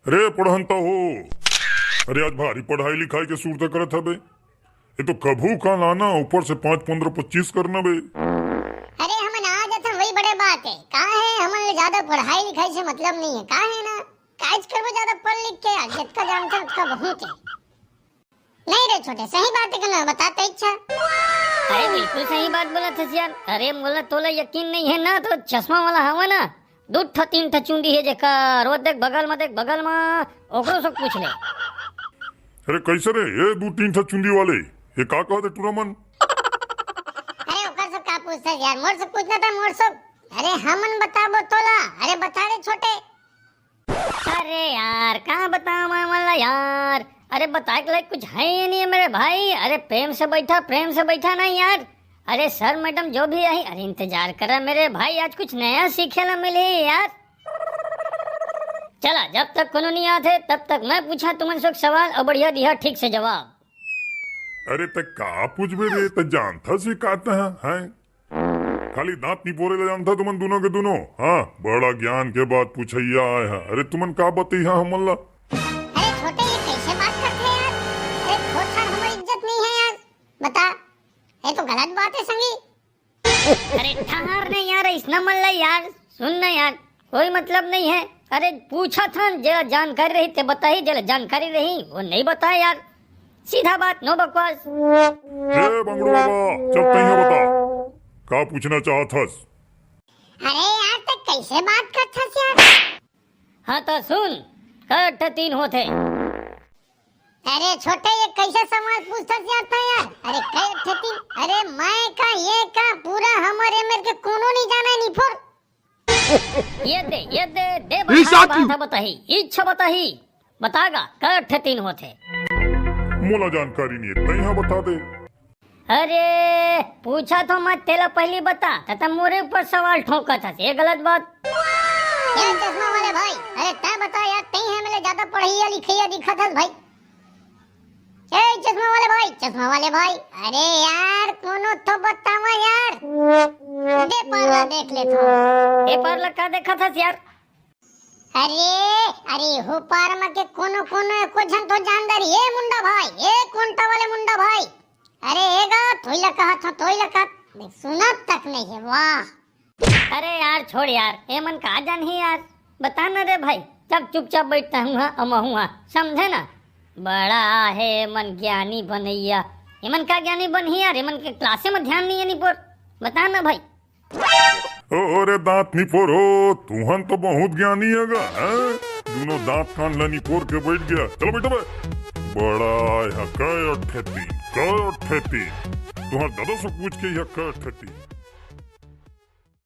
अरे पढ़हन तो हो। अरे आज भारी पढ़ाई लिखाई के सूरत करत हबे। ये तो कभू का लाना ऊपर से 5, 15, 25 करना बे। अरे हमन आ जाता वही बड़े बात है। का है हमन ज्यादा पढ़ाई लिखाई से मतलब नहीं है। का है ना काज करबो ज्यादा पढ़ लिख के जितना जानते उसका बहुत है। नहीं रे छोटे सही बात है ना बताते इच्छा। अरे बिल्कुल सही बात बोला था यार। अरे मोला तोला यकीन नहीं है ना तो चश्मा वाला हवा ना 2 ठा 3 ठा चुंडी है जेकर रोज देख बगल में ओकरो से पूछ ले। अरे कैसे रे ये 2, 3 ठा चुंडी वाले ये का कहते टूरमन। अरे ओकर सब का पूछता यार मोर से पूछना था मोर सब। अरे हमन बताबो तोला। अरे बता रे छोटे। अरे यार कहाँ बताऊं मैं वाला यार। अरे बताए के लायक कुछ है ही नहीं है मेरे भाई। अरे प्रेम से बैठा ना यार। अरे सर मैडम जो भी आई अरे इंतजार करा मेरे भाई आज कुछ नया सीखे ला मिले यार। चला जब तक कोनो नहीं आते तब तक मैं पूछा तुमन से सवाल और बढ़िया दिया ठीक से जवाब। अरे तक का पूछबे रे त जानता से काता है खाली दांत नहीं पोरे ले जानता तुमन दोनों के दोनों। हाँ बड़ा ज्ञान के बात पूछैया आए हैं। अरे तुमन का बतैया हमन ला। अरे छोटे ये कैसे बात करते हैं यार। अरे थोड़ा हमारी इज्जत नहीं है यार। बता ये तो गलत बात है संगी। अरे ठहर नहीं यार इसना मन ला यार सुन ना यार कोई मतलब नहीं है। अरे पूछा था जरा जानकारी रही ते बताई जरा जानकारी रही वो नहीं बताया यार। सीधा बात नो बकवास। ए बंगड़ू बाबा चल तैया बता का पूछना चाहतस। अरे यार तक कैसे बात करथस यार। हाँ तो सुन कट 3 होते। अरे छोटे ये कैसे सवाल पूछथस यार था यार। अरे कई ठेती। अरे मैं का ये का पूरा हमारे मेरे के कोनो नहीं जाना नहीं फोर। ये दे बात बताही इच्छा बताही बतागा कट 3 होते। मोला जानकारी नहीं है तैया बता दे। अरे पूछा तो मत तेला पहली बता तथा मोरे ऊपर सवाल ठोका था ये गलत बात। यार चश्मा वाले भाई अरे तय बता यार तई है मेरे ज्यादा पढ़ैया लिखैया दिखा था भाई। ए चश्मा वाले भाई अरे यार कोनो तो बतावा यार। दे पाला देख ले तो। ए पर लगा देखा था यार। अरे हो पार में के कोनो को जन तो जानदार ये मुंडा भाई ये कोंटा वाले मुंडा भाई। अरे एगा तोइला कहा सुना तक नहीं है वाह। अरे यार छोड़ यार ए मन का जान ही यार बता ना रे भाई जब चुपचाप बैठता हूँ समझे ना। बड़ा है मन ज्ञानी बनैया ए मन का ज्ञानी बन ही यार ए मन के क्लासे में ध्यान नहीं है नहीं पर बता ना भाई। अरे दांत नहीं फोरो तुहन तो बहुत ज्ञानी हैगा दोनों दांत कान ला नहीं फोर के बैठ गया। चलो बेटा बड़ा है कई अठेती तुम्हारे दादा से पूछ के यह कई अठेती।